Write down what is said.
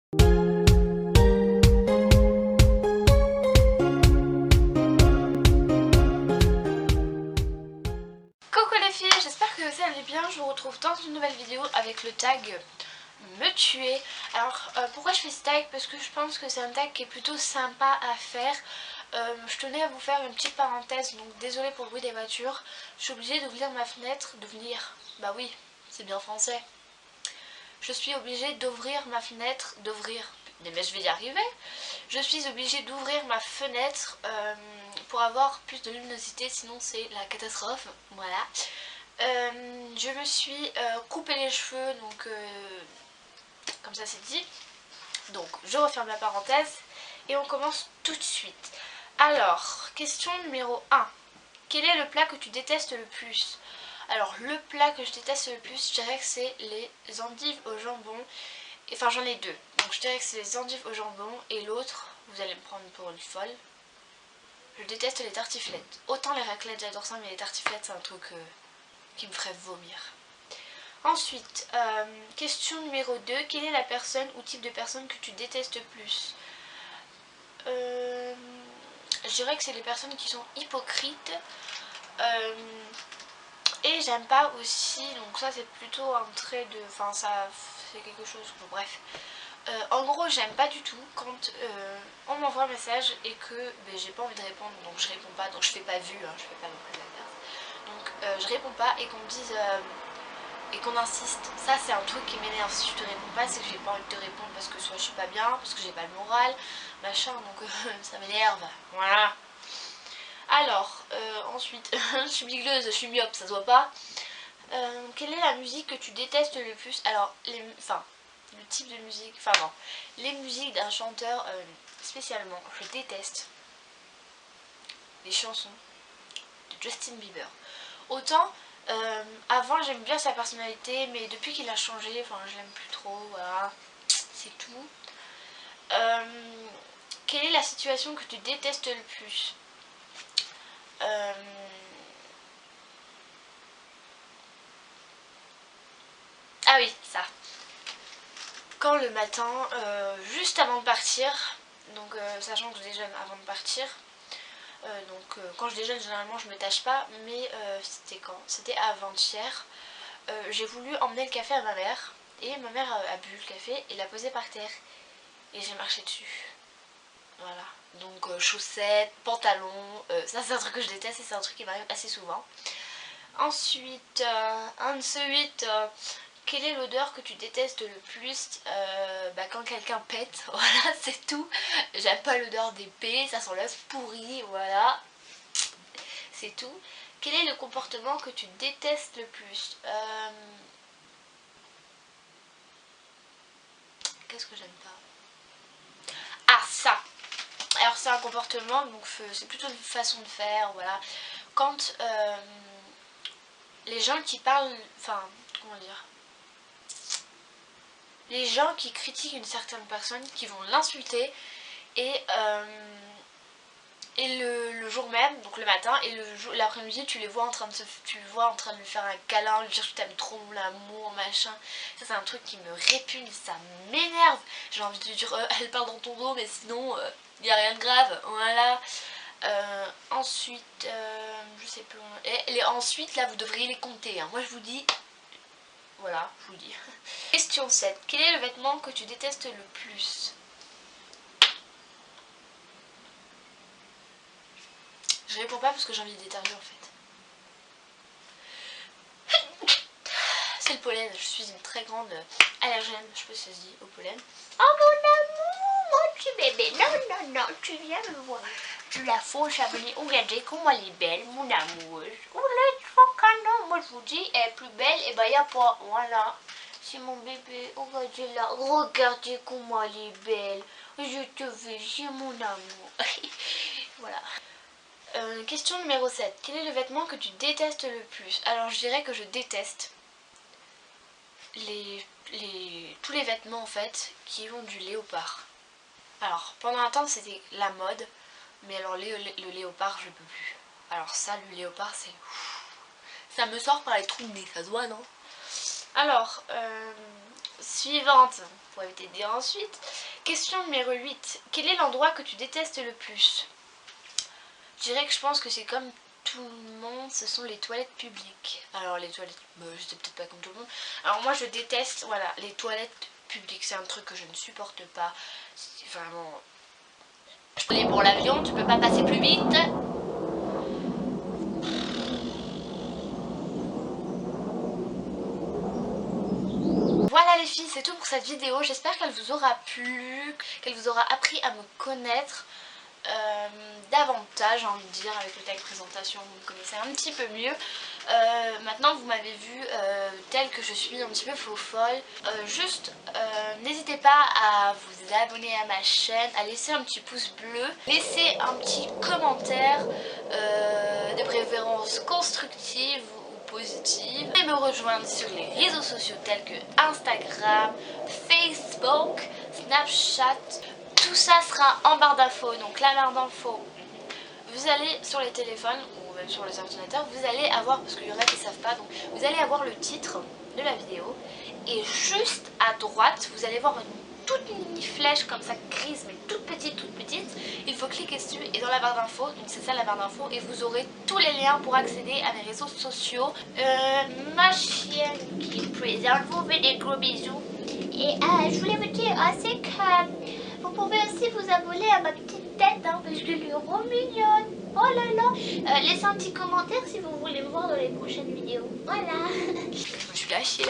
Coucou les filles, j'espère que vous allez bien. Je vous retrouve dans une nouvelle vidéo avec le tag me tuer. Alors pourquoi je fais ce tag? Parce que je pense que c'est un tag qui est plutôt sympa à faire. Je tenais à vous faire une petite parenthèse, donc désolée pour le bruit des voitures. Je suis obligée d'ouvrir ma fenêtre, bah oui, c'est bien français. Je suis obligée d'ouvrir ma fenêtre, mais je vais y arriver. Je suis obligée d'ouvrir ma fenêtre pour avoir plus de luminosité, sinon c'est la catastrophe. Voilà. Je me suis coupé les cheveux, donc comme ça c'est dit. Donc je referme la parenthèse et on commence tout de suite. Alors, question numéro 1. Quel est le plat que tu détestes le plus? Alors le plat que je déteste le plus, je dirais que c'est les endives au jambon. Enfin j'en ai deux. Donc je dirais que c'est les endives au jambon et l'autre, vous allez me prendre pour une folle. Je déteste les tartiflettes. Autant les raclettes j'adore ça, mais les tartiflettes c'est un truc qui me ferait vomir. Ensuite, question numéro 2. Quelle est la personne ou type de personne que tu détestes plus? Je dirais que c'est les personnes qui sont hypocrites. Et j'aime pas aussi, donc ça c'est plutôt un trait de... Enfin ça c'est quelque chose, bon, bref. En gros j'aime pas du tout quand on m'envoie un message et que j'ai pas envie de répondre, donc je réponds pas, donc je fais pas vu, hein, je fais pas non plus la merde. Donc je réponds pas et qu'on me dise... et qu'on insiste, ça c'est un truc qui m'énerve. Si je te réponds pas, c'est que j'ai pas envie de te répondre parce que soit je suis pas bien, parce que j'ai pas le moral, machin, donc ça m'énerve, voilà. Alors, ensuite, je suis bigleuse, je suis myope, ça se voit pas. Quelle est la musique que tu détestes le plus? Alors, le type de musique, enfin non, les musiques d'un chanteur spécialement, je déteste les chansons de Justin Bieber. Autant, avant j'aime bien sa personnalité, mais depuis qu'il a changé, enfin je l'aime plus trop, voilà, c'est tout. Quelle est la situation que tu détestes le plus? Ah oui, ça. Quand le matin, juste avant de partir, donc sachant que je déjeune avant de partir, quand je déjeune généralement je me tâche pas, mais c'était quand? C'était avant-hier. J'ai voulu emmener le café à ma mère et ma mère a bu le café et l'a posé par terre et j'ai marché dessus. Voilà, donc chaussettes, pantalons, ça c'est un truc que je déteste et c'est un truc qui m'arrive assez souvent. Ensuite, quelle est l'odeur que tu détestes le plus? Quand quelqu'un pète, voilà, c'est tout. J'aime pas l'odeur des pets, ça sent l'œuf pourri, voilà, c'est tout. Quel est le comportement que tu détestes le plus? Qu'est-ce que j'aime pas? Ah, ça! Alors c'est un comportement, donc c'est plutôt une façon de faire, voilà. Quand les gens qui parlent, enfin, comment dire, les gens qui critiquent une certaine personne, qui vont l'insulter, et le jour même, donc le matin, et l'après-midi, tu le vois en train de lui faire un câlin, lui dire que tu aimes trop l'amour, machin. Ça c'est un truc qui me répugne, ça m'énerve. J'ai envie de lui dire elle parle dans ton dos, mais sinon il n'y a rien de grave, voilà. Ensuite, je sais plus. Et ensuite, là, vous devriez les compter, hein. Moi, je vous dis. Voilà, je vous dis. Question 7. Quel est le vêtement que tu détestes le plus? Je réponds pas parce que j'ai envie d'éternuer en fait. C'est le pollen. Je suis une très grande allergène, je sais pas si ça se dit, au pollen. Oh mon amour, mon petit bébé. Non, non, non, tu viens me voir. Tu la faux Chablis. Regardez comment elle est belle, mon amour. Oh là, trop canon. Moi je vous dis, elle est plus belle, et bah y a pas. Voilà. C'est mon bébé. Regardez là. Regardez comment elle est belle. Je te veux, c'est mon amour. Voilà. Question numéro 7. Quel est le vêtement que tu détestes le plus? Alors je dirais que je déteste tous les vêtements en fait qui ont du léopard. Alors pendant un temps c'était la mode, mais alors le léopard je peux plus. Alors ça, le léopard c'est... ça me sort par les trous de nez, ça se voit non? Alors suivante, pour éviter de dire ensuite. Question numéro 8. Quel est l'endroit que tu détestes le plus? Je dirais que je pense que c'est comme tout le monde, ce sont les toilettes publiques. Alors les toilettes, je sais peut-être pas comme tout le monde. Alors moi je déteste, voilà, les toilettes publiques, c'est un truc que je ne supporte pas. C'est vraiment... Aller pour l'avion, tu peux pas passer plus vite. Voilà les filles, c'est tout pour cette vidéo. J'espère qu'elle vous aura plu, qu'elle vous aura appris à me connaître davantage, j'ai envie de dire, avec le tag présentation, vous me connaissez un petit peu mieux. Maintenant vous m'avez vu telle que je suis, un petit peu faux folle. N'hésitez pas à vous abonner à ma chaîne, à laisser un petit pouce bleu, laisser un petit commentaire, de préférence constructive ou positive, et me rejoindre sur les réseaux sociaux tels que Instagram, Facebook, Snapchat. Tout ça sera en barre d'infos, donc la barre d'infos, vous allez sur les téléphones ou même sur les ordinateurs, vous allez avoir, parce qu'il y en a qui ne savent pas, donc vous allez avoir le titre de la vidéo et juste à droite vous allez voir une toute mini flèche comme ça grise mais toute petite, il faut cliquer dessus et dans la barre d'infos, donc c'est ça la barre d'infos, et vous aurez tous les liens pour accéder à mes réseaux sociaux, ma chienne qui est présente, vous fait des gros bisous. Et je voulais vous dire aussi que vous pouvez aussi vous abonner à ma petite tête, hein, parce que elle est trop mignonne. Oh là là. Laissez un petit commentaire si vous voulez me voir dans les prochaines vidéos. Voilà. Je me suis lâchée là.